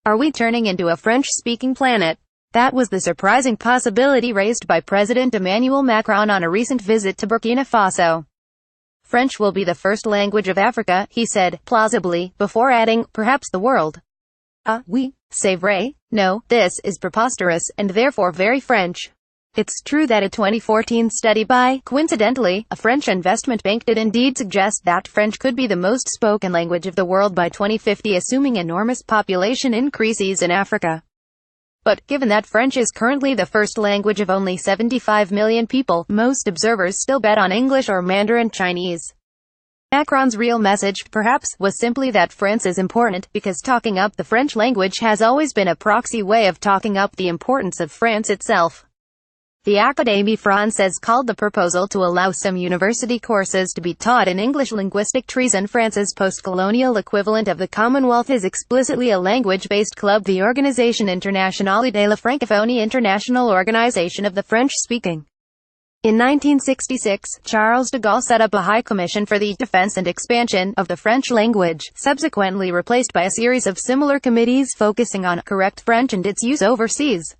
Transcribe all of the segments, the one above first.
Are we turning into a French-speaking planet? That was the surprising possibility raised by President Emmanuel Macron on a recent visit to Burkina Faso. French will be the first language of Africa, he said, plausibly, before adding, perhaps the world. Ah, oui, c'est vrai. No, this is preposterous, and therefore very French. It's true that a 2014 study by, coincidentally, a French investment bank did indeed suggest that French could be the most spoken language of the world by 2050, assuming enormous population increases in Africa. But, given that French is currently the first language of only 75 million people, most observers still bet on English or Mandarin Chinese. Macron's real message, perhaps, was simply that France is important, because talking up the French language has always been a proxy way of talking up the importance of France itself. The Académie Française called the proposal to allow some university courses to be taught in English linguistic treason. France's post-colonial equivalent of the Commonwealth is explicitly a language-based club, the Organisation Internationale de la Francophonie, International Organization of the French-Speaking. In 1966, Charles de Gaulle set up a High Commission for the defense and expansion of the French language, subsequently replaced by a series of similar committees focusing on correct French and its use overseas.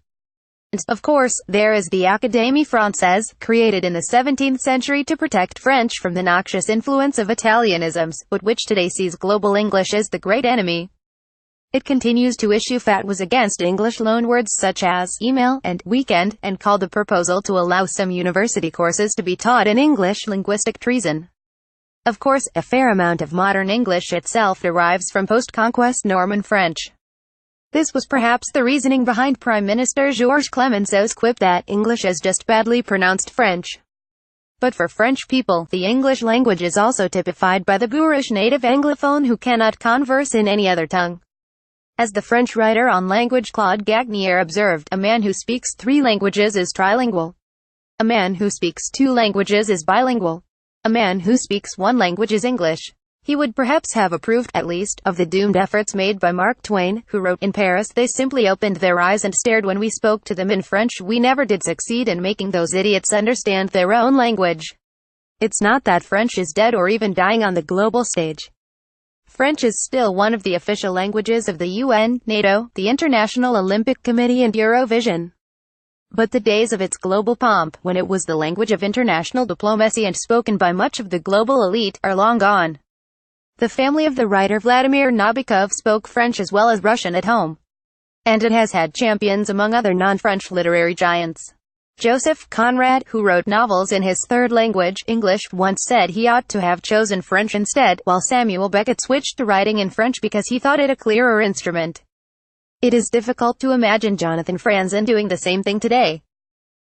Of course, there is the Académie Française, created in the 17th century to protect French from the noxious influence of Italianisms, but which today sees global English as the great enemy. It continues to issue fatwas against English loanwords such as email and weekend, and called the proposal to allow some university courses to be taught in English linguistic treason. Of course, a fair amount of modern English itself derives from post-conquest Norman French. This was perhaps the reasoning behind Prime Minister Georges Clemenceau's quip that English is just badly pronounced French. But for French people, the English language is also typified by the boorish native Anglophone who cannot converse in any other tongue. As the French writer on language Claude Gagnier observed, a man who speaks 3 languages is trilingual. A man who speaks 2 languages is bilingual. A man who speaks 1 language is English. He would perhaps have approved, at least, of the doomed efforts made by Mark Twain, who wrote, "In Paris they simply opened their eyes and stared when we spoke to them in French. We never did succeed in making those idiots understand their own language." It's not that French is dead or even dying on the global stage. French is still one of the official languages of the UN, NATO, the International Olympic Committee and Eurovision. But the days of its global pomp, when it was the language of international diplomacy and spoken by much of the global elite, are long gone. The family of the writer Vladimir Nabokov spoke French as well as Russian at home. And it has had champions among other non-French literary giants. Joseph Conrad, who wrote novels in his third language, English, once said he ought to have chosen French instead, while Samuel Beckett switched to writing in French because he thought it a clearer instrument. It is difficult to imagine Jonathan Franzen doing the same thing today.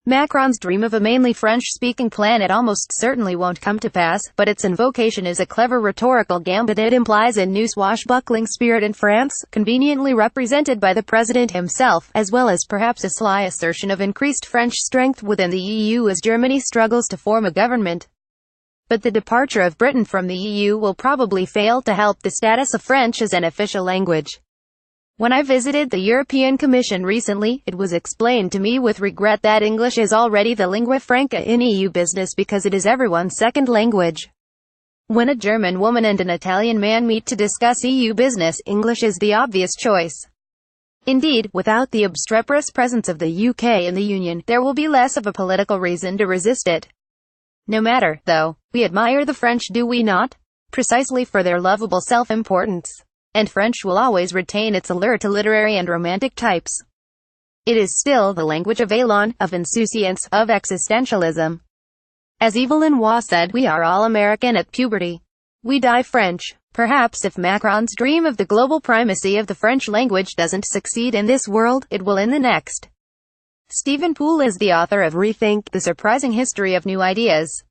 Macron's dream of a mainly French-speaking planet almost certainly won't come to pass, but its invocation is a clever rhetorical gambit. It implies a new swashbuckling spirit in France, conveniently represented by the president himself, as well as perhaps a sly assertion of increased French strength within the EU as Germany struggles to form a government. But the departure of Britain from the EU will probably fail to help the status of French as an official language. When I visited the European Commission recently, it was explained to me with regret that English is already the lingua franca in EU business because it is everyone's second language. When a German woman and an Italian man meet to discuss EU business, English is the obvious choice. Indeed, without the obstreperous presence of the UK in the Union, there will be less of a political reason to resist it. No matter, though, we admire the French, do we not? Precisely for their lovable self-importance. And French will always retain its allure to literary and romantic types. It is still the language of élan, of insouciance, of existentialism. As Evelyn Waugh said, we are all American at puberty. We die French. Perhaps if Macron's dream of the global primacy of the French language doesn't succeed in this world, it will in the next. Stephen Poole is the author of Rethink, The Surprising History of New Ideas.